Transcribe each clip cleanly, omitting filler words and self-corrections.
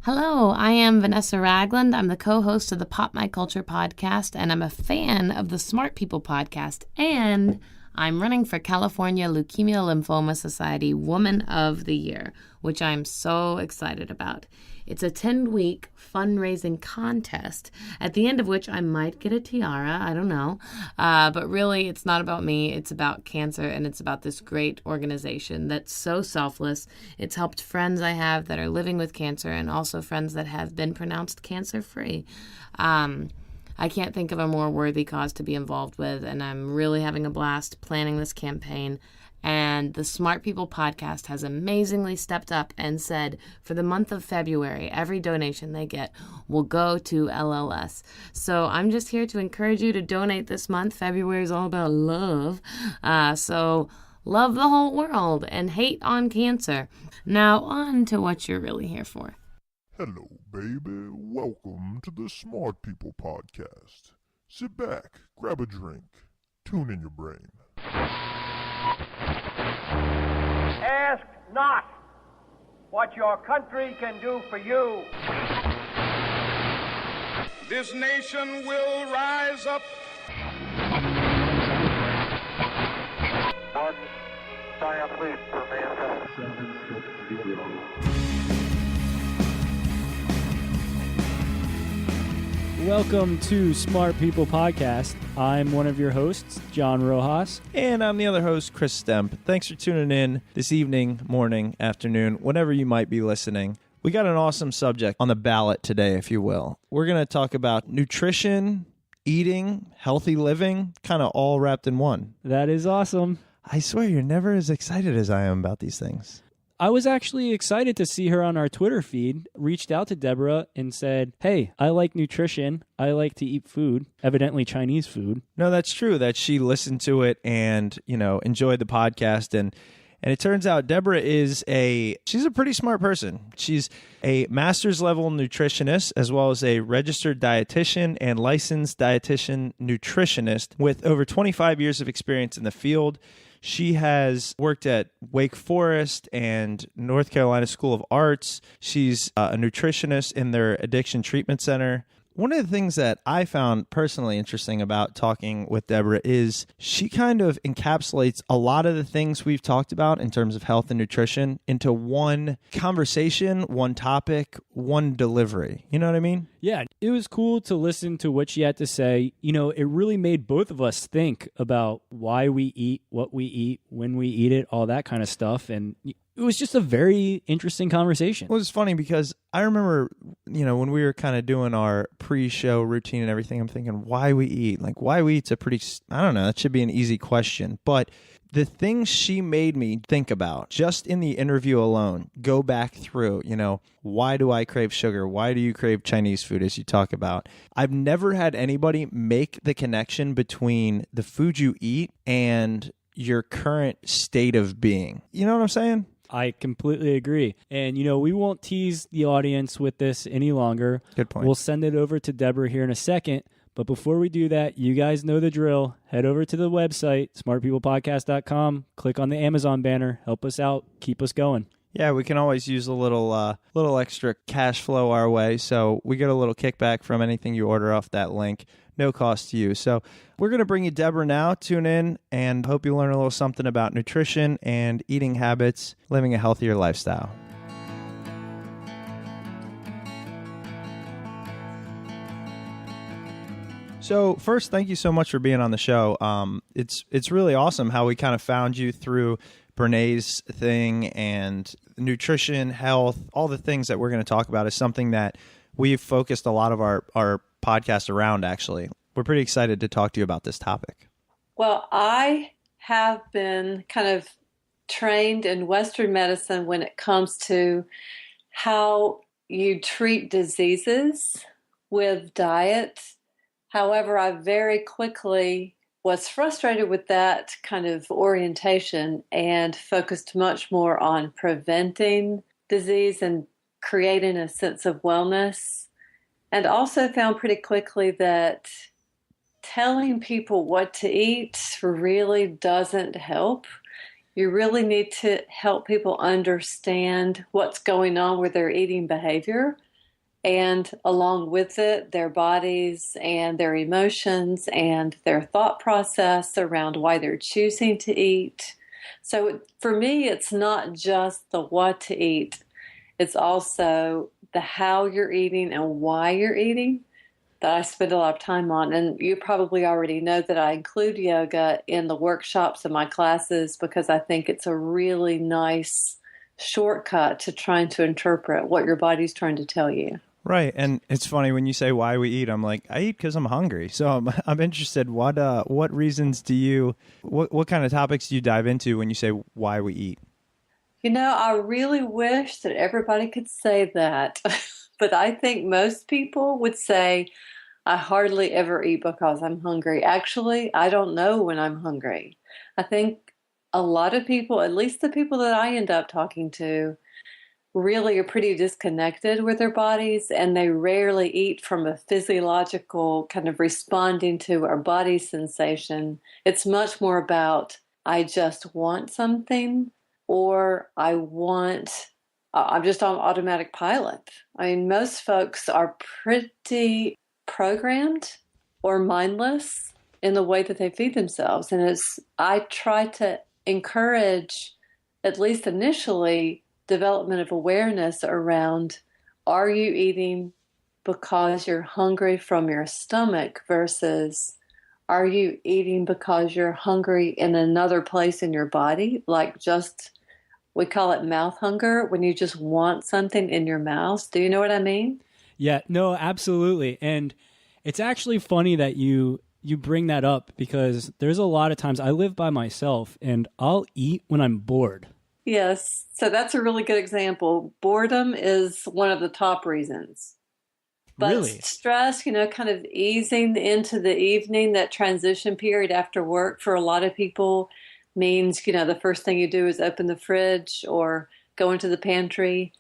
Hello, I am Vanessa Ragland. I'm the co-host of the Pop My Culture podcast, and I'm a fan of the Smart People podcast, and I'm running for California Leukemia Lymphoma Society Woman of the Year, which I'm so excited about. It's a 10-week fundraising contest, at the end of which I might get a tiara, I don't know. But really, it's not about me. It's about cancer, and it's about this great organization that's so selfless. It's helped friends I have that are living with cancer and also friends that have been pronounced cancer-free. I can't think of a more worthy cause to be involved with, and I'm really having a blast planning this campaign. And the Smart People podcast has amazingly stepped up and said for the month of February, every donation they get will go to LLS. So I'm just here to encourage you to donate this month. February is all about love. So love the whole world and hate on cancer. Now on to what you're really here for. Hello, baby. Welcome to the Smart People podcast. Sit back, grab a drink, tune in your brain. Ask not what your country can do for you. This nation will rise up. One giant leap for mankind. 760. Welcome to Smart People Podcast. I'm one of your hosts, John Rojas. And I'm the other host, Chris Stemp. Thanks for tuning in this evening, morning, afternoon, whenever you might be listening. We got an awesome subject on the ballot today, if you will. We're going to talk about nutrition, eating, healthy living, kind of all wrapped in one. That is awesome. I swear you're never as excited as I am about these things. I was actually excited to see her on our Twitter feed, reached out to Debra and said, hey, I like nutrition. I like to eat food, evidently Chinese food. No, that's true that she listened to it and, enjoyed the podcast. And it turns out Debra she's a pretty smart person. She's a master's level nutritionist as well as a registered dietitian and licensed dietitian nutritionist with over 25 years of experience in the field. She has worked at Wake Forest and North Carolina School of Arts. She's a nutritionist in their addiction treatment center. One of the things that I found personally interesting about talking with Debra is she kind of encapsulates a lot of the things we've talked about in terms of health and nutrition into one conversation, one topic, one delivery. You know what I mean? Yeah, it was cool to listen to what she had to say. It really made both of us think about why we eat, what we eat, when we eat it, all that kind of stuff. And it was just a very interesting conversation. Well, it's funny because I remember, when we were kind of doing our pre-show routine and everything, I'm thinking why we eat. Like why we eat's I don't know, that should be an easy question. But the things she made me think about just in the interview alone, go back through, why do I crave sugar? Why do you crave Chinese food as you talk about? I've never had anybody make the connection between the food you eat and your current state of being. You know what I'm saying? I completely agree. And, we won't tease the audience with this any longer. Good point. We'll send it over to Debra here in a second. But before we do that, you guys know the drill. Head over to the website, smartpeoplepodcast.com. Click on the Amazon banner. Help us out. Keep us going. Yeah, we can always use a little extra cash flow our way. So we get a little kickback from anything you order off that link. No cost to you. So we're going to bring you Debra now. Tune in and hope you learn a little something about nutrition and eating habits, living a healthier lifestyle. So first, thank you so much for being on the show. It's really awesome how we kind of found you through Brené's thing, and nutrition, health, all the things that we're going to talk about is something that we've focused a lot of our podcast around, actually. We're pretty excited to talk to you about this topic. Well, I have been kind of trained in Western medicine when it comes to how you treat diseases with diet. However, I very quickly was frustrated with that kind of orientation and focused much more on preventing disease and creating a sense of wellness. And also found pretty quickly that telling people what to eat really doesn't help. You really need to help people understand what's going on with their eating behavior and along with it, their bodies and their emotions and their thought process around why they're choosing to eat. So for me, it's not just the what to eat. It's also the how you're eating and why you're eating that I spend a lot of time on. And you probably already know that I include yoga in the workshops and my classes because I think it's a really nice shortcut to trying to interpret what your body's trying to tell you. Right, and it's funny when you say why we eat. I'm like, I eat because I'm hungry. So I'm interested. What reasons do you? What kind of topics do you dive into when you say why we eat? You know, I really wish that everybody could say that, but I think most people would say, I hardly ever eat because I'm hungry. Actually, I don't know when I'm hungry. I think a lot of people, at least the people that I end up talking to, really are pretty disconnected with their bodies, and they rarely eat from a physiological kind of responding to our body sensation. It's much more about, I just want something, or I'm just on automatic pilot. I mean, most folks are pretty programmed or mindless in the way that they feed themselves. And I try to encourage, at least initially, development of awareness around, are you eating because you're hungry from your stomach versus are you eating because you're hungry in another place in your body, like we call it mouth hunger, when you just want something in your mouth. Do you know what I mean? Yeah, no, absolutely. And it's actually funny that you bring that up because there's a lot of times I live by myself and I'll eat when I'm bored. Yes. So that's a really good example. Boredom is one of the top reasons. But Really? stress, kind of easing into the evening, that transition period after work for a lot of people means, the first thing you do is open the fridge or go into the pantry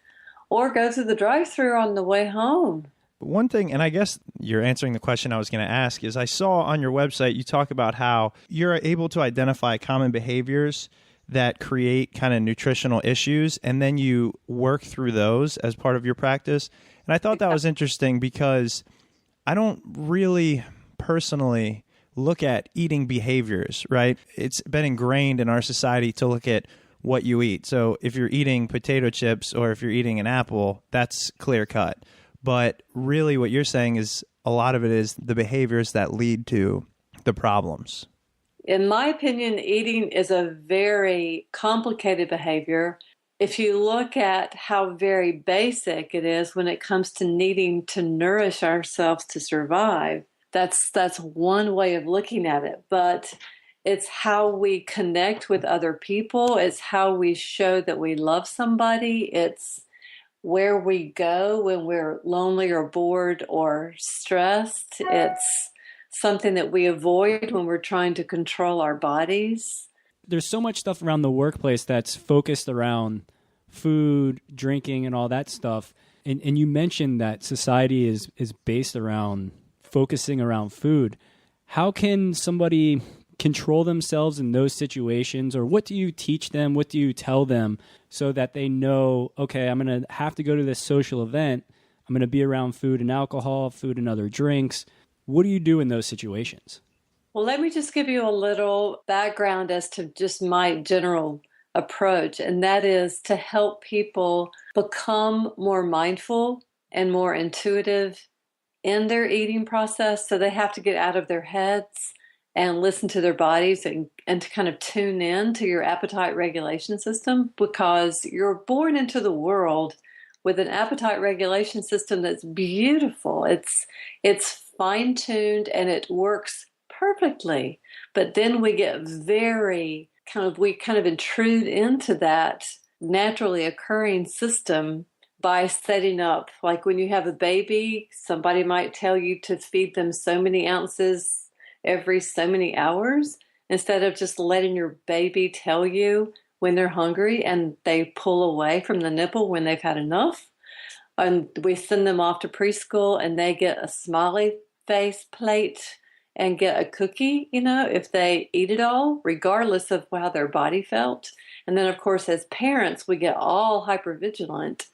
or go through the drive-thru on the way home. One thing, and I guess you're answering the question I was going to ask, is I saw on your website you talk about how you're able to identify common behaviors that create kind of nutritional issues, and then you work through those as part of your practice. And I thought that was interesting because I don't really personally look at eating behaviors, right? It's been ingrained in our society to look at what you eat. So if you're eating potato chips or if you're eating an apple, that's clear cut. But really what you're saying is a lot of it is the behaviors that lead to the problems. In my opinion, eating is a very complicated behavior. If you look at how very basic it is when it comes to needing to nourish ourselves to survive, that's one way of looking at it. But it's how we connect with other people. It's how we show that we love somebody. It's where we go when we're lonely or bored or stressed. It's something that we avoid when we're trying to control our bodies. There's so much stuff around the workplace that's focused around food, drinking, and all that stuff. And you mentioned that society is based around focusing around food. How can somebody control themselves in those situations? Or what do you teach them? What do you tell them so that they know, okay, I'm going to have to go to this social event. I'm going to be around food and alcohol, food and other drinks. What do you do in those situations? Well, let me just give you a little background as to just my general approach, and that is to help people become more mindful and more intuitive in their eating process. So they have to get out of their heads and listen to their bodies and to kind of tune in to your appetite regulation system, because you're born into the world with an appetite regulation system that's beautiful. It's fine-tuned and it works perfectly. But then we get we kind of intrude into that naturally occurring system by setting up, like when you have a baby, somebody might tell you to feed them so many ounces every so many hours, instead of just letting your baby tell you when they're hungry and they pull away from the nipple when they've had enough. And we send them off to preschool and they get a smiley face plate and get a cookie, if they eat it all, regardless of how their body felt. And then, of course, as parents, we get all hypervigilant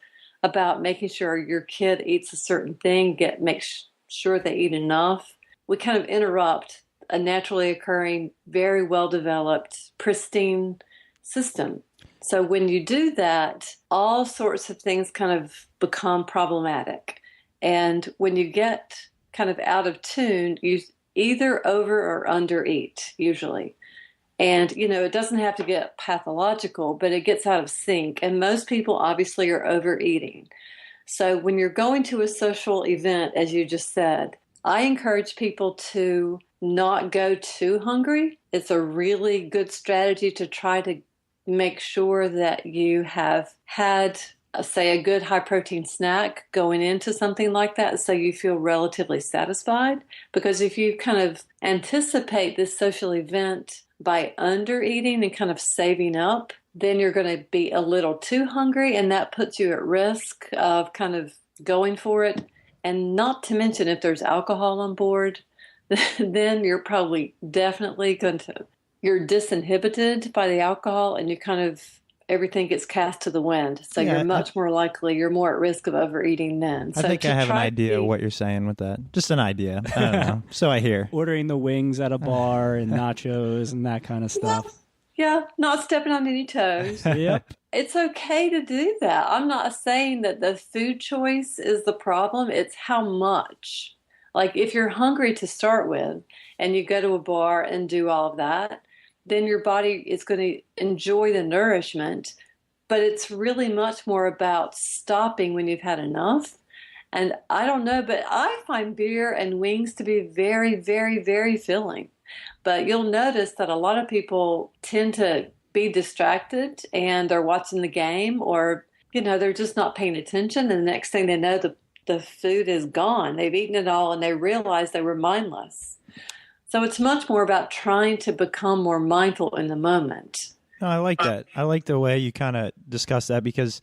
about making sure your kid eats a certain thing, make sure they eat enough, we kind of interrupt a naturally occurring, very well-developed, pristine system. So when you do that, all sorts of things kind of become problematic. And when you get kind of out of tune, you either over or under eat, usually. And, it doesn't have to get pathological, but it gets out of sync. And most people obviously are overeating. So when you're going to a social event, as you just said, I encourage people to not go too hungry. It's a really good strategy to try to make sure that you have had, say, a good high protein snack going into something like that, so you feel relatively satisfied. Because if you kind of anticipate this social event by under eating and kind of saving up, then you're going to be a little too hungry, and that puts you at risk of kind of going for it. And not to mention, if there's alcohol on board, then you're probably definitely you're disinhibited by the alcohol, and you kind of, everything gets cast to the wind. So you're much more likely, you're more at risk of overeating then. I think I have an idea of what you're saying with that. Just an idea. I don't know. So I hear. Ordering the wings at a bar and nachos and that kind of stuff. Yeah, not stepping on any toes. Yep. It's okay to do that. I'm not saying that the food choice is the problem. It's how much. Like if you're hungry to start with and you go to a bar and do all of that, then your body is going to enjoy the nourishment. But it's really much more about stopping when you've had enough. And I don't know, but I find beer and wings to be very, very, very filling. But you'll notice that a lot of people tend to be distracted and they're watching the game, or, they're just not paying attention. And the next thing they know, the food is gone. They've eaten it all and they realize they were mindless. So it's much more about trying to become more mindful in the moment. No, I like that. I like the way you kind of discuss that, because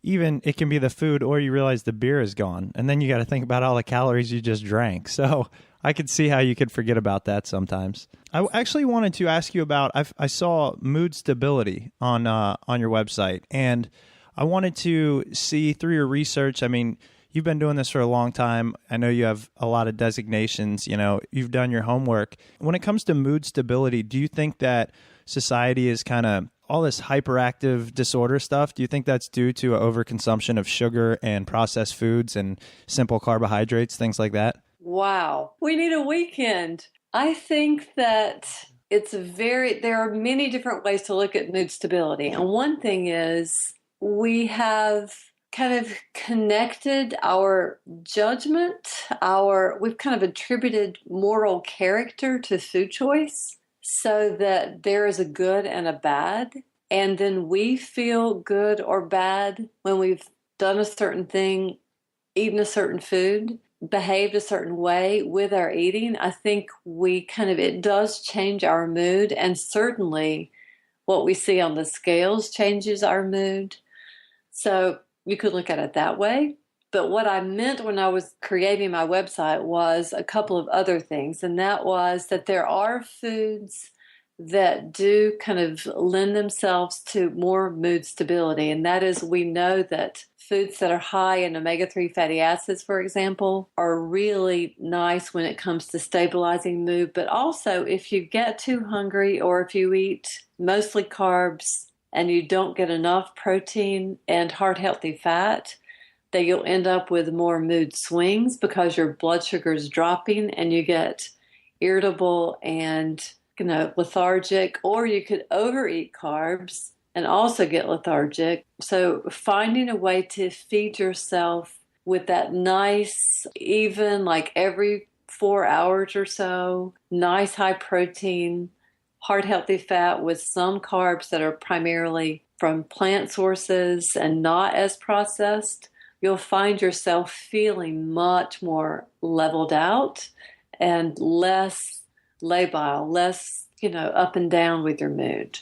even it can be the food, or you realize the beer is gone, and then you got to think about all the calories you just drank. So I could see how you could forget about that sometimes. I actually wanted to ask you about, I saw mood stability on your website, and I wanted to see through your research. I mean, you've been doing this for a long time. I know you have a lot of designations. You've done your homework. When it comes to mood stability, do you think that society is kind of all this hyperactive disorder stuff? Do you think that's due to overconsumption of sugar and processed foods and simple carbohydrates, things like that? Wow. We need a weekend. I think that there are many different ways to look at mood stability. And one thing is we have kind of connected our judgment, we've kind of attributed moral character to food choice, so that there is a good and a bad. And then we feel good or bad when we've done a certain thing, eaten a certain food, behaved a certain way with our eating. I think it does change our mood. And certainly what we see on the scales changes our mood. So you could look at it that way. But what I meant when I was creating my website was a couple of other things. And that was that there are foods that do kind of lend themselves to more mood stability. And that is, we know that foods that are high in omega-3 fatty acids, for example, are really nice when it comes to stabilizing mood. But also, if you get too hungry, or if you eat mostly carbs and you don't get enough protein and heart-healthy fat, that you'll end up with more mood swings because your blood sugar is dropping and you get irritable and lethargic. Or you could overeat carbs and also get lethargic. So finding a way to feed yourself with that nice, even like every 4 hours or so, nice high protein, heart healthy fat with some carbs that are primarily from plant sources and not as processed, you'll find yourself feeling much more leveled out and less labile, less, up and down with your mood.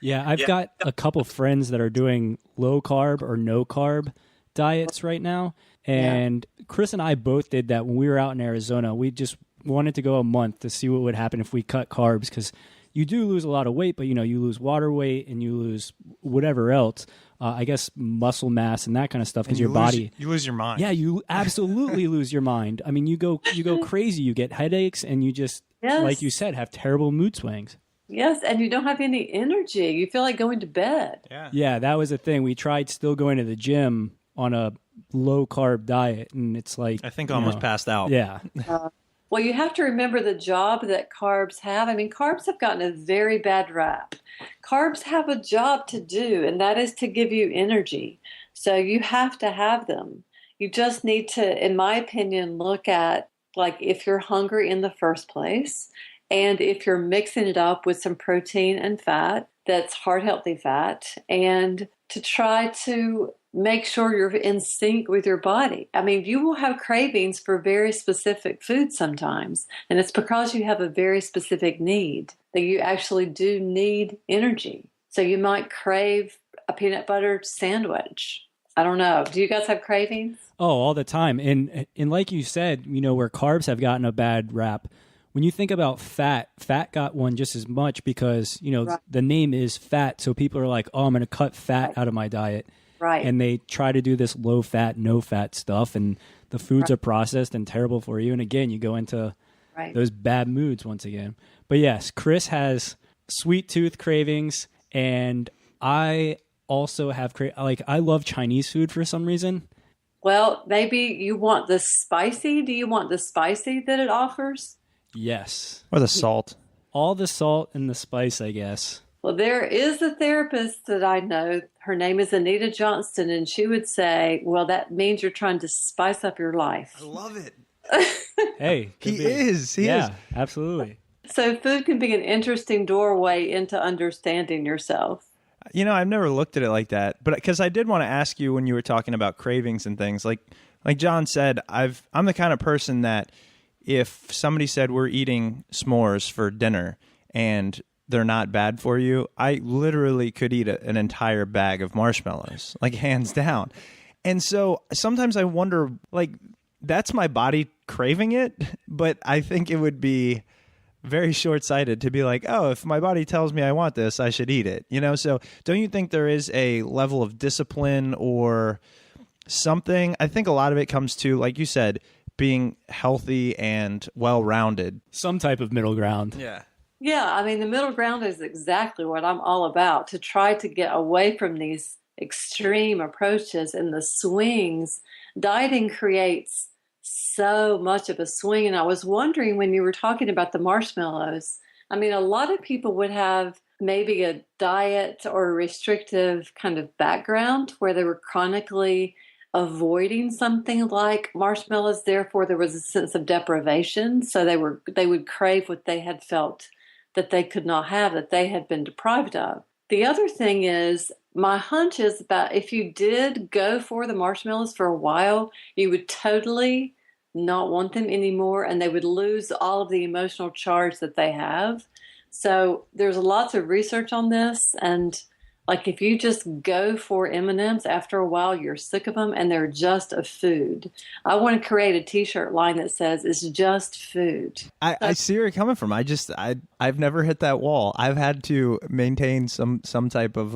Yeah, I've got a couple friends that are doing low carb or no carb diets right now. And Chris and I both did that when we were out in Arizona. We just wanted to go a month to see what would happen if we cut carbs, because you do lose a lot of weight, but you lose water weight and you lose whatever else. I guess, muscle mass and that kind of stuff because And your body. You lose your mind. Yeah, you absolutely lose your mind. I mean, you go crazy. You get headaches, and you just, Yes. like you said, have terrible mood swings. Yes, and you don't have any energy. You feel like going to bed. Yeah, that was the thing. We tried still going to the gym on a low carb diet, and it's like I think I almost passed out. Yeah, Well, you have to remember the job that carbs have. I mean, carbs have gotten a very bad rap. Carbs have a job to do, and that is to give you energy. So you have to have them. You just need to, in my opinion, look at like if you're hungry in the first place, and if you're mixing it up with some protein and fat, that's heart healthy fat, and to try to make sure you're in sync with your body. I mean, you will have cravings for very specific foods sometimes, and it's because you have a very specific need that you actually do need energy. So you might crave a peanut butter sandwich. I don't know. Do you guys have cravings? oh, all the time. And like you said, where carbs have gotten a bad rap. When you think about fat got one just as much because Right. the name is fat, so people are like, oh, I'm going to cut fat out of my diet. Right. And they try to do this low fat, no fat stuff, and the foods are processed and terrible for you. And again, you go into Right. those bad moods once again. But yes, Chris has sweet tooth cravings, and I also have I love Chinese food for some reason. Well, maybe you want the spicy. Do you want the spicy that it offers? Yes, Or the salt. all the salt and the spice, I guess. Well, there is a therapist that I know. Her name is Anita Johnston, and she would say, well, that means you're trying to spice up your life. love it. Hey, could He be. is. He yeah, is. absolutely. So food can be an interesting doorway into understanding yourself. I've never looked at it like that, but because I did want to ask you when you were talking about cravings and things, like John said, I'm the kind of person that if somebody said we're eating s'mores for dinner and they're not bad for you, I literally could eat an entire bag of marshmallows, like hands down. And so sometimes I wonder, like, that's my body craving it, but I think it would be very short-sighted to be like, oh, if my body tells me I want this, I should eat it. So don't you think there is a level of discipline or something? I think a lot of it comes to, like you said, being healthy and well-rounded. Some type of middle ground. Yeah. Yeah, I mean, the middle ground is exactly what I'm all about, to try to get away from these extreme approaches and the swings. Dieting creates so much of a swing. And I was wondering when you were talking about the marshmallows, I mean, a lot of people would have maybe a diet or a restrictive kind of background where they were chronically avoiding something like marshmallows. Therefore, there was a sense of deprivation. So they would crave what they had felt that they could not have, that they had been deprived of. The other thing is, my hunch is about if you did go for the marshmallows for a while, you would totally not want them anymore, and they would lose all of the emotional charge that they have. So there's lots of research on this, and like if you just go for M&Ms, after a while you're sick of them, and they're just a food. I want to create a T-shirt line that says it's just food. I see where you're coming from. I've never hit that wall. I've had to maintain some type of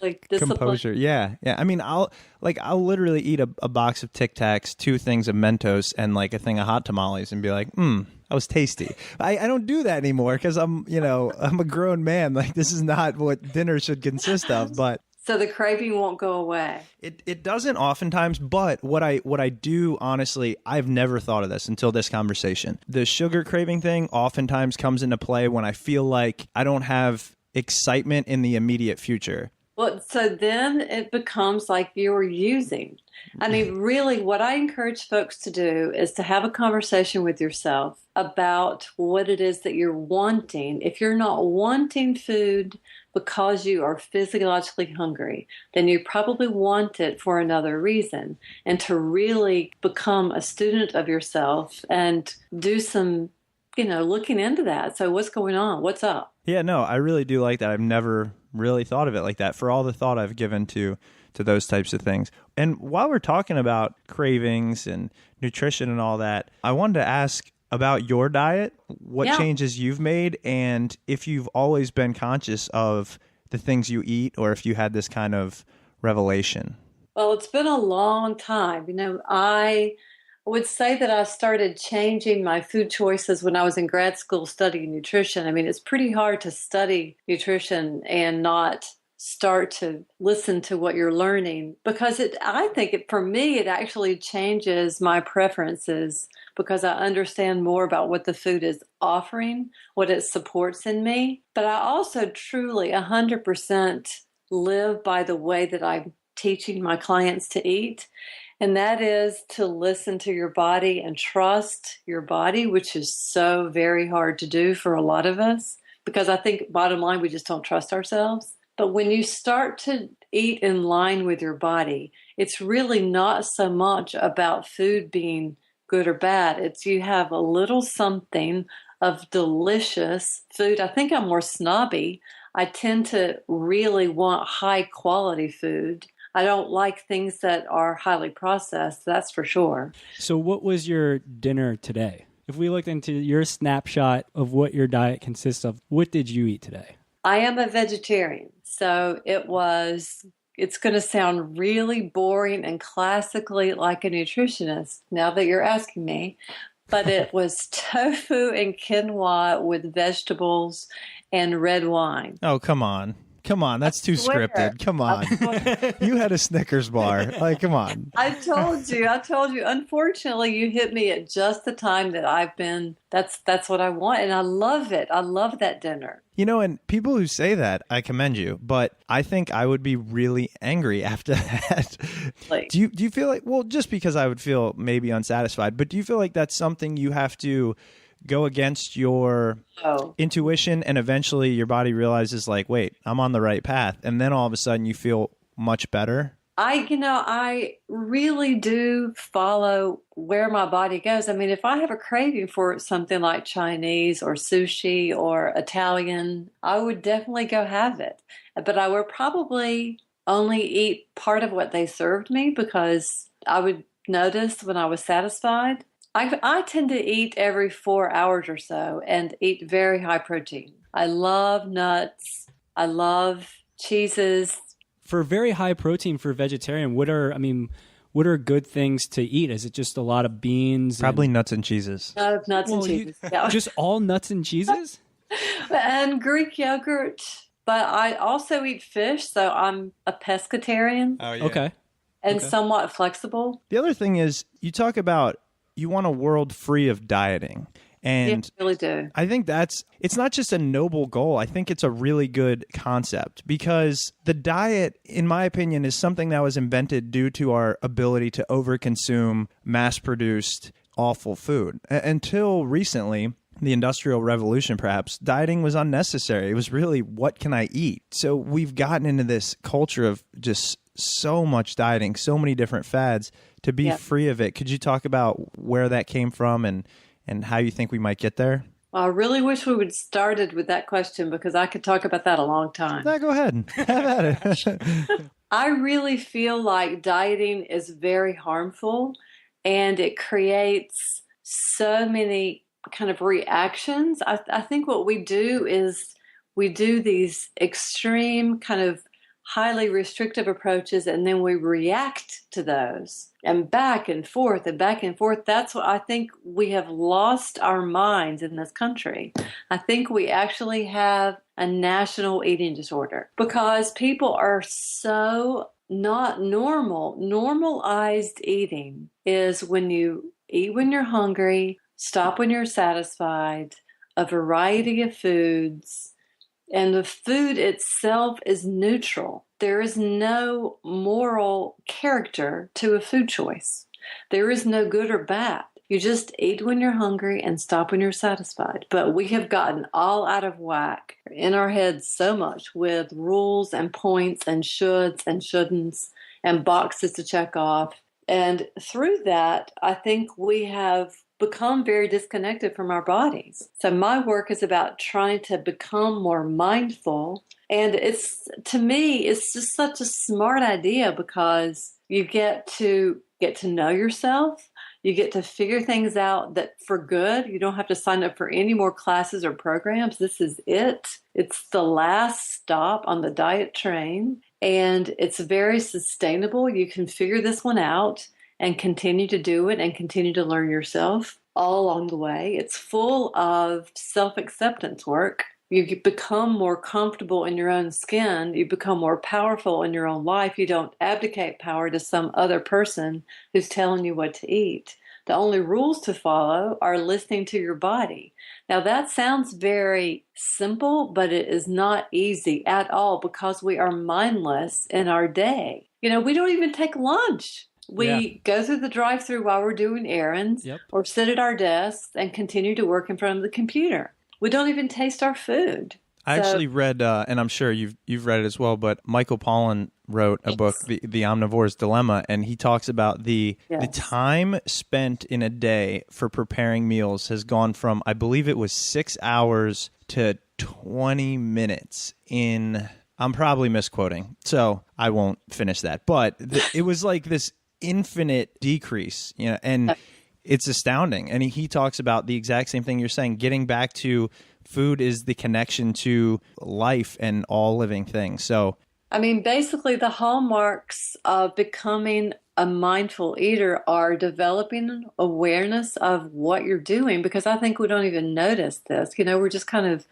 Like discipline. composure. Yeah. I mean, I'll literally eat a box of Tic Tacs, 2 things of Mentos, and like a thing of hot tamales, and be like, that was tasty. I don't do that anymore because I'm a grown man. Like, this is not what dinner should consist of. But So the craving won't go away. it doesn't oftentimes. But what I do, honestly, I've never thought of this until this conversation. The sugar craving thing oftentimes comes into play when I feel like I don't have excitement in the immediate future. Well, so then it becomes like you're using. I mean, really, what I encourage folks to do is to have a conversation with yourself about what it is that you're wanting. If you're not wanting food because you are physiologically hungry, then you probably want it for another reason. And to really become a student of yourself and do some, looking into that. So what's going on? What's up? Yeah, no, I really do like that. I've never really thought of it like that for all the thought I've given to those types of things. And while we're talking about cravings and nutrition and all that, I wanted to ask about your diet, what changes you've made, and if you've always been conscious of the things you eat, or if you had this kind of revelation? Well, it's been a long time. I would say that I started changing my food choices when I was in grad school studying nutrition. I mean, it's pretty hard to study nutrition and not start to listen to what you're learning, because I think for me, it actually changes my preferences because I understand more about what the food is offering, what it supports in me. But I also truly 100% live by the way that I'm teaching my clients to eat. And that is to listen to your body and trust your body, which is so very hard to do for a lot of us, because I think bottom line, we just don't trust ourselves. But when you start to eat in line with your body, it's really not so much about food being good or bad. It's you have a little something of delicious food. I think I'm more snobby. I tend to really want high quality food. I don't like things that are highly processed, that's for sure. So what was your dinner today? If we looked into your snapshot of what your diet consists of, what did you eat today? I am a vegetarian, so it's going to sound really boring and classically like a nutritionist now that you're asking me, but it was tofu and quinoa with vegetables and red wine. Oh, come on. Come on, that's too scripted. Come on. You had a Snickers bar. Like, come on. I told you. Unfortunately, you hit me at just the time that that's what I want. And I love it. I love that dinner. And people who say that, I commend you, but I think I would be really angry after that. Do you feel like, well, just because I would feel maybe unsatisfied, but do you feel like that's something you have to go against your intuition, and eventually your body realizes like, wait, I'm on the right path, and then all of a sudden you feel much better? I really do follow where my body goes. I mean, if I have a craving for something like Chinese or sushi or Italian, I would definitely go have it. But I would probably only eat part of what they served me, because I would notice when I was satisfied. I tend to eat every 4 hours or so and eat very high protein. I love nuts. I love cheeses. For very high protein for vegetarian, what are good things to eat? Is it just a lot of beans? Probably nuts and cheeses. Nuts and cheeses. Yeah. Just all nuts and cheeses? And Greek yogurt. But I also eat fish, so I'm a pescatarian. Oh, yeah. Okay. And somewhat flexible. The other thing is, you talk about you want a world free of dieting. And I really do. I think it's not just a noble goal. I think it's a really good concept, because the diet, in my opinion, is something that was invented due to our ability to overconsume mass-produced awful food. Until recently, the Industrial Revolution perhaps, dieting was unnecessary. It was really, what can I eat? So we've gotten into this culture of just so much dieting, so many different fads. To be free of it, could you talk about where that came from and how you think we might get there? Well, I really wish we would have started with that question, because I could talk about that a long time. No, go ahead. Have at it. I really feel like dieting is very harmful, and it creates so many kind of reactions. I think what we do is we do these extreme kind of highly restrictive approaches, and then we react to those, and back and forth and back and forth. That's what I think we have lost our minds in this country. I think we actually have a national eating disorder, because people are so not normal. Normalized eating is when you eat when you're hungry, stop when you're satisfied, a variety of foods. And the food itself is neutral. There is no moral character to a food choice. There is no good or bad. You just eat when you're hungry and stop when you're satisfied. But we have gotten all out of whack in our heads so much with rules and points and shoulds and shouldn'ts and boxes to check off. And through that, I think we have become very disconnected from our bodies. So my work is about trying to become more mindful. And to me, it's just such a smart idea, because you get to know yourself. You get to figure things out that for good. You don't have to sign up for any more classes or programs. This is it. It's the last stop on the diet train. And it's very sustainable. You can figure this one out and continue to do it and continue to learn yourself all along the way. It's full of self-acceptance work. You become more comfortable in your own skin. You become more powerful in your own life. You don't abdicate power to some other person who's telling you what to eat. The only rules to follow are listening to your body. Now, that sounds very simple, but it is not easy at all because we are mindless in our day. We don't even take lunch. We go through the drive-thru while we're doing errands or sit at our desks and continue to work in front of the computer. We don't even taste our food. I actually read, and I'm sure you've read it as well, but Michael Pollan wrote a book, The Omnivore's Dilemma, and he talks about the time spent in a day for preparing meals has gone from, I believe it was 6 hours to 20 minutes in, I'm probably misquoting, so I won't finish that, but it was like this infinite decrease, and it's astounding. And he talks about the exact same thing you're saying, getting back to food is the connection to life and all living things. So, basically the hallmarks of becoming a mindful eater are developing awareness of what you're doing, because I think we don't even notice this. We're just kind of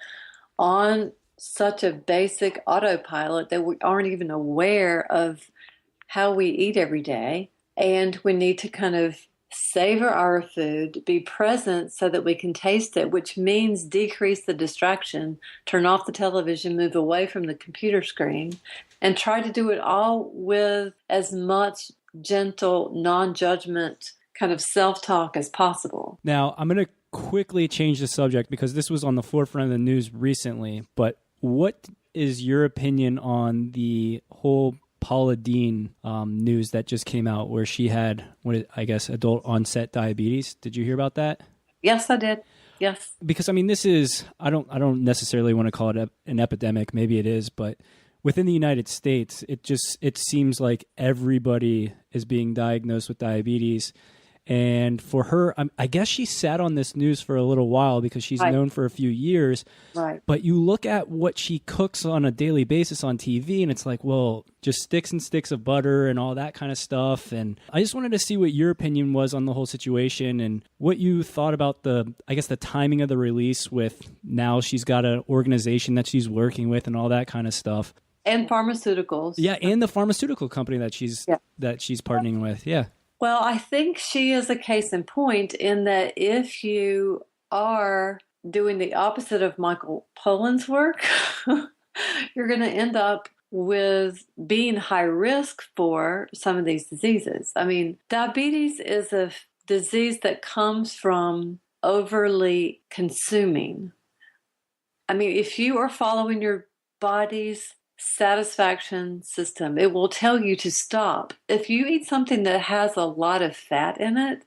on such a basic autopilot that we aren't even aware of how we eat every day. And we need to kind of savor our food, be present so that we can taste it, which means decrease the distraction, turn off the television, move away from the computer screen, and try to do it all with as much gentle, non-judgment kind of self-talk as possible. Now, I'm going to quickly change the subject because this was on the forefront of the news recently, but what is your opinion on the whole Paula Deen news that just came out where she had, adult onset diabetes? Did you hear about that? Yes, I did. Yes. Because, this is, I don't necessarily want to call it an epidemic. Maybe it is, but within the United States, it seems like everybody is being diagnosed with diabetes. And for her, I guess she sat on this news for a little while because she's known for a few years. Right. But you look at what she cooks on a daily basis on TV, and it's like, well, just sticks and sticks of butter and all that kind of stuff. And I just wanted to see what your opinion was on the whole situation and what you thought about the timing of the release with now she's got an organization that she's working with and all that kind of stuff. And pharmaceuticals. Yeah, and the pharmaceutical company that she's partnering with. Yeah. Well, I think she is a case in point in that if you are doing the opposite of Michael Pollan's work, you're going to end up with being high risk for some of these diseases. Diabetes is a disease that comes from overly consuming. If you are following your body's satisfaction system, it will tell you to stop. If you eat something that has a lot of fat in it,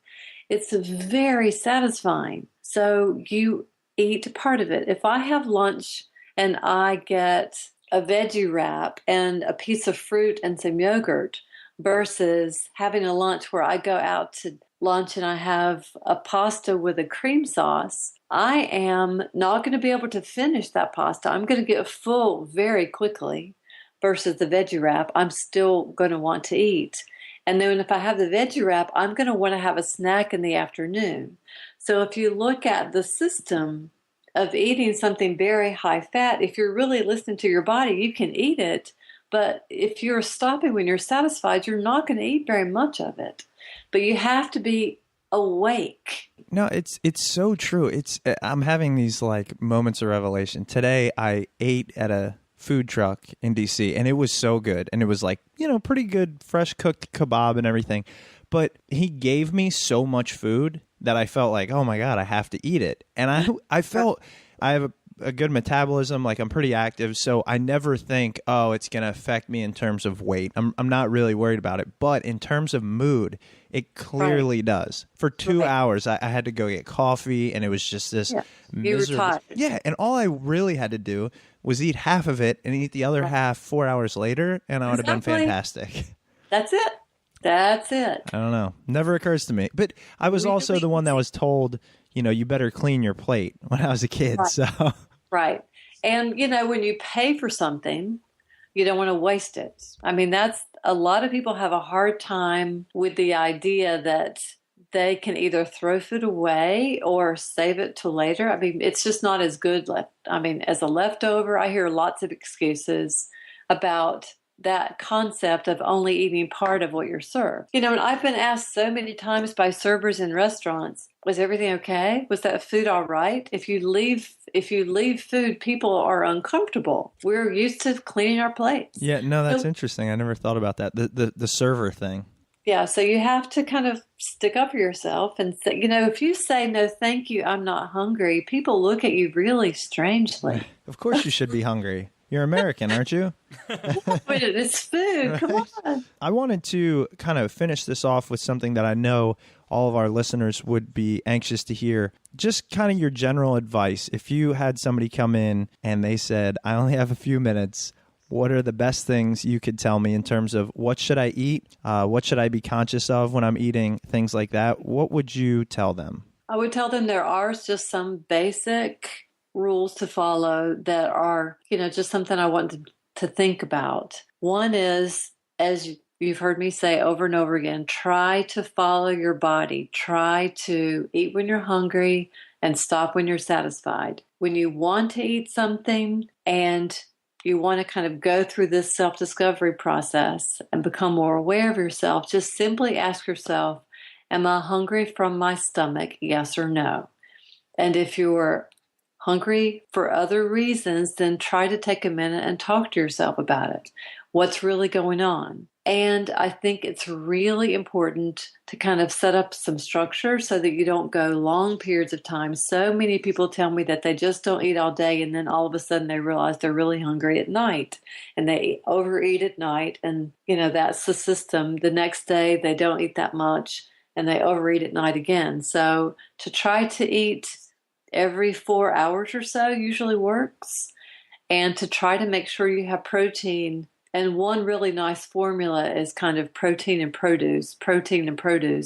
it's very satisfying. So you eat part of it. If I have lunch and I get a veggie wrap and a piece of fruit and some yogurt versus having a lunch where I go out to lunch and I have a pasta with a cream sauce, I am not going to be able to finish that pasta. I'm going to get full very quickly versus the veggie wrap. I'm still going to want to eat. And then if I have the veggie wrap, I'm going to want to have a snack in the afternoon. So if you look at the system of eating something very high fat, if you're really listening to your body, you can eat it. But if you're stopping when you're satisfied, you're not going to eat very much of it. But you have to be awake. No, it's so true. I'm having these moments of revelation. Today I ate at a food truck in DC and it was so good. And it was pretty good, fresh cooked kebab and everything. But he gave me so much food that I felt like, oh my God, I have to eat it. And I felt I have a good metabolism, I'm pretty active, so I never think, oh, it's going to affect me in terms of weight. I'm not really worried about it. But in terms of mood, it clearly does. For 2 hours, I had to go get coffee, and it was just this miserable. Yeah, and all I really had to do was eat half of it and eat the other half 4 hours later, and I would have been fantastic. That's it. I don't know. Never occurs to me. But I was also the one that was told, you better clean your plate when I was a kid. Right. So Right. And, when you pay for something, you don't want to waste it. I mean, that's a lot of people have a hard time with the idea that they can either throw food away or save it till later. I mean, it's just not as good as a leftover. I hear lots of excuses about that concept of only eating part of what you're served. And I've been asked so many times by servers in restaurants, was everything okay? Was that food all right? If you leave food, people are uncomfortable. We're used to cleaning our plates. Yeah, no, that's interesting. I never thought about that. The server thing. Yeah, so you have to kind of stick up for yourself and say, if you say, no, thank you, I'm not hungry, people look at you really strangely. Of course you should be hungry. You're American, aren't you? It's food. Come on. I wanted to kind of finish this off with something that I know all of our listeners would be anxious to hear. Just kind of your general advice. If you had somebody come in and they said, I only have a few minutes, what are the best things you could tell me in terms of what should I eat? What should I be conscious of when I'm eating? Things like that. What would you tell them? I would tell them there are just some basic rules to follow that are, just something I want to think about. One is, as you've heard me say over and over again, try to follow your body. Try to eat when you're hungry and stop when you're satisfied. When you want to eat something and you want to kind of go through this self-discovery process and become more aware of yourself, just simply ask yourself, am I hungry from my stomach? Yes or no? And if you're hungry for other reasons, then try to take a minute and talk to yourself about it. What's really going on? And I think it's really important to kind of set up some structure so that you don't go long periods of time. So many people tell me that they just don't eat all day, and then all of a sudden they realize they're really hungry at night, and they overeat at night, and that's the system. The next day they don't eat that much, and they overeat at night again. So to try to eat every 4 hours or so usually works, and to try to make sure you have protein. And one really nice formula is kind of protein and produce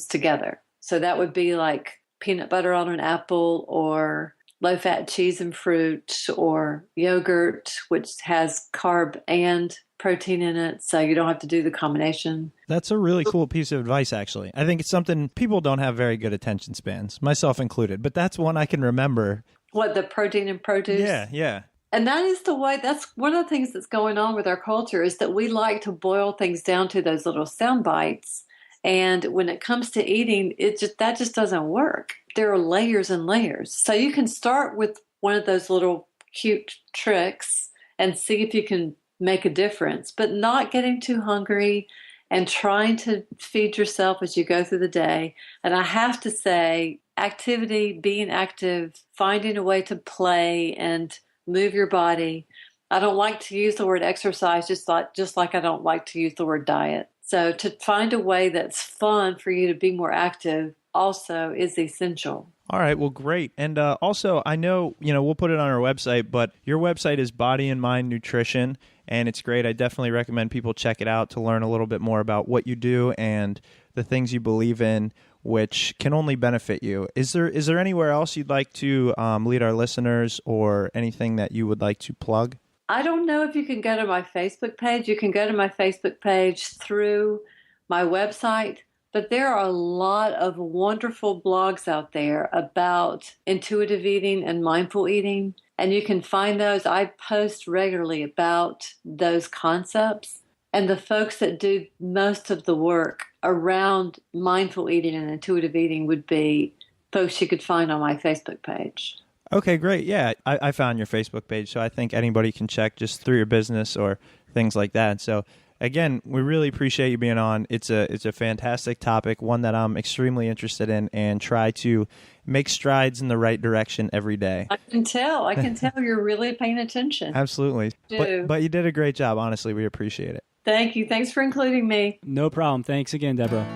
together. So that would be like peanut butter on an apple, or low-fat cheese and fruit, or yogurt, which has carb and protein in it, so you don't have to do the combination. That's a really cool piece of advice, actually. I think it's something people don't have very good attention spans, myself included, but that's one I can remember. What, the protein and produce? Yeah. And that is the way, that's one of the things that's going on with our culture, is that we like to boil things down to those little sound bites. And when it comes to eating, that just doesn't work. There are layers and layers. So you can start with one of those little cute tricks and see if you can make a difference, but not getting too hungry and trying to feed yourself as you go through the day. And I have to say, activity, being active, finding a way to play and move your body. I don't like to use the word exercise, just like I don't like to use the word diet. So to find a way that's fun for you to be more active also is essential. All right, well, great. And also, I know, we'll put it on our website, but your website is Body and Mind Nutrition, and it's great. I definitely recommend people check it out to learn a little bit more about what you do and the things you believe in, which can only benefit you. Is there anywhere else you'd like to lead our listeners, or anything that you would like to plug? I don't know if you can go to my Facebook page. You can go to my Facebook page through my website, but there are a lot of wonderful blogs out there about intuitive eating and mindful eating, and you can find those. I post regularly about those concepts, and the folks that do most of the work around mindful eating and intuitive eating would be folks you could find on my Facebook page. Okay, great. Yeah, I found your Facebook page, so I think anybody can check just through your business or things like that. So again, we really appreciate you being on. It's a fantastic topic, one that I'm extremely interested in, and try to make strides in the right direction every day. I can tell you're really paying attention. Absolutely. But you did a great job. Honestly, we appreciate it. Thank you. Thanks for including me. No problem. Thanks again, Debra.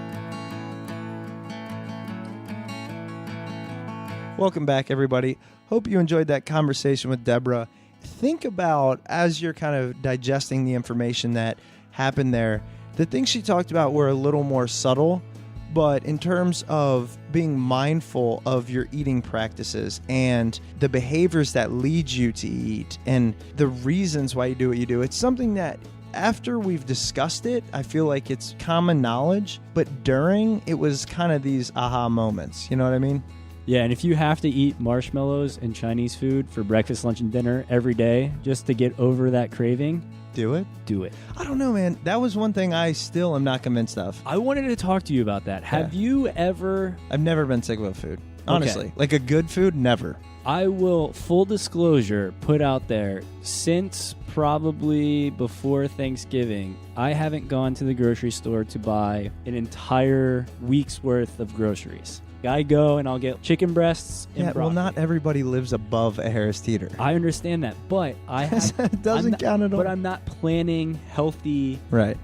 Welcome back, everybody. Hope you enjoyed that conversation with Debra. Think about, as you're kind of digesting the information that happened there, the things she talked about were a little more subtle, but in terms of being mindful of your eating practices and the behaviors that lead you to eat and the reasons why you do what you do, it's something that after we've discussed it, I feel like it's common knowledge, but during, it was kind of these aha moments. You know what I mean? Yeah, and if you have to eat marshmallows and Chinese food for breakfast, lunch, and dinner every day just to get over that craving, do it. I don't know, man. That was one thing I still am not convinced of. I wanted to talk to you about that. Have you ever... I've never been sick of food, honestly. Like a good food, never. I will, full disclosure, put out there, since probably before Thanksgiving, I haven't gone to the grocery store to buy an entire week's worth of groceries. I go and I'll get chicken breasts and broccoli. Well, not everybody lives above a Harris Teeter. I understand that, but I have... It doesn't count at all. But I'm not planning healthy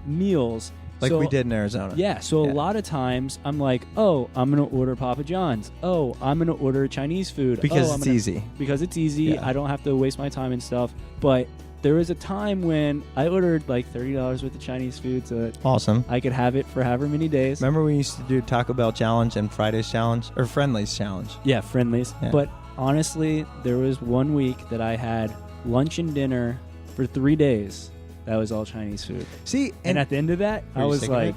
meals. Like we did in Arizona. Yeah, so a lot of times I'm like, oh, I'm going to order Papa John's. Oh, I'm going to order Chinese food. Because it's easy. Because it's easy. Yeah. I don't have to waste my time and stuff. But there was a time when I ordered like $30 worth of Chinese food so that awesome. I could have it for however many days. Remember we used to do Taco Bell Challenge and Friday's Challenge? Or Friendly's Challenge? Yeah, Friendly's. Yeah. But honestly, there was one week that I had lunch and dinner for 3 days. That was all Chinese food. See, and at the end of that, I was like,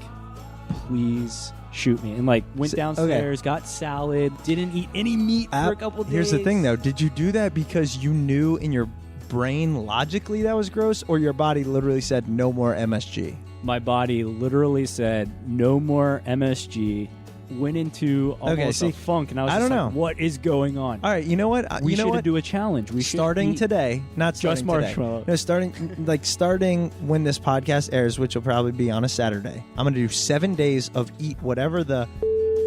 please shoot me. And like went downstairs, got salad, didn't eat any meat for a couple days. Here's the thing though. Did you do that because you knew in your brain logically that was gross, or your body literally said no more MSG? My body literally said no more MSG. Went into almost a funk, and I was just like, what is going on? All right, you know what? We should do a challenge. We starting today, not starting just marshmallow. Today. No, starting when this podcast airs, which will probably be on a Saturday. I'm gonna do 7 days of eat whatever the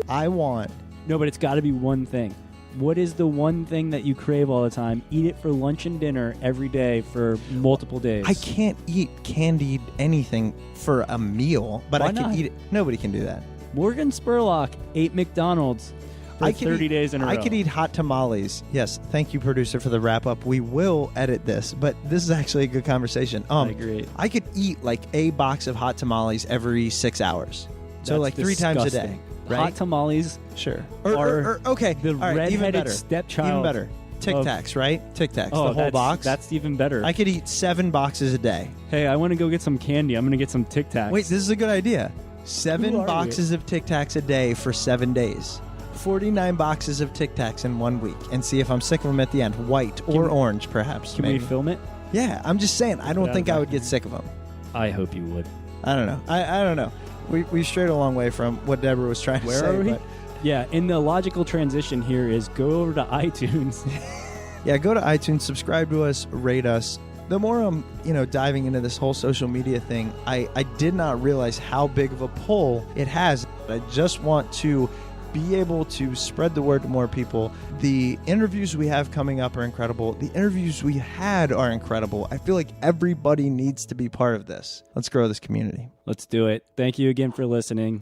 I want. No, but it's got to be one thing. What is the one thing that you crave all the time? Eat it for lunch and dinner every day for multiple days. I can't eat candied anything for a meal, but I can eat it. Nobody can do that. Morgan Spurlock ate McDonald's for 30 days in a row. I could eat hot tamales. Yes, thank you, producer, for the wrap-up. We will edit this, but this is actually a good conversation. I agree. I could eat like a box of hot tamales every 6 hours. So like 3 times a day. Right? Hot tamales sure. Okay. The even better. Stepchild. Even better. Tic Tacs, right? Tic Tacs, the whole box. That's even better. I could eat 7 boxes a day. Hey, I want to go get some candy. I'm going to get some Tic Tacs. Wait, this is a good idea. 7 boxes of Tic Tacs a day for 7 days. 49 boxes of Tic Tacs in 1 week. And see if I'm sick of them at the end. White or orange, perhaps. Can we film it? Yeah, I'm just saying. I don't think I would get sick of them. I hope you would. I don't know. I don't know. We strayed a long way from what Debra was trying to say. Where are we? Yeah, and the logical transition here is go over to iTunes. Yeah, go to iTunes, subscribe to us, rate us. The more I'm, diving into this whole social media thing, I did not realize how big of a pull it has. I just want to be able to spread the word to more people. The interviews we have coming up are incredible. The interviews we had are incredible. I feel like everybody needs to be part of this. Let's grow this community. Let's do it. Thank you again for listening.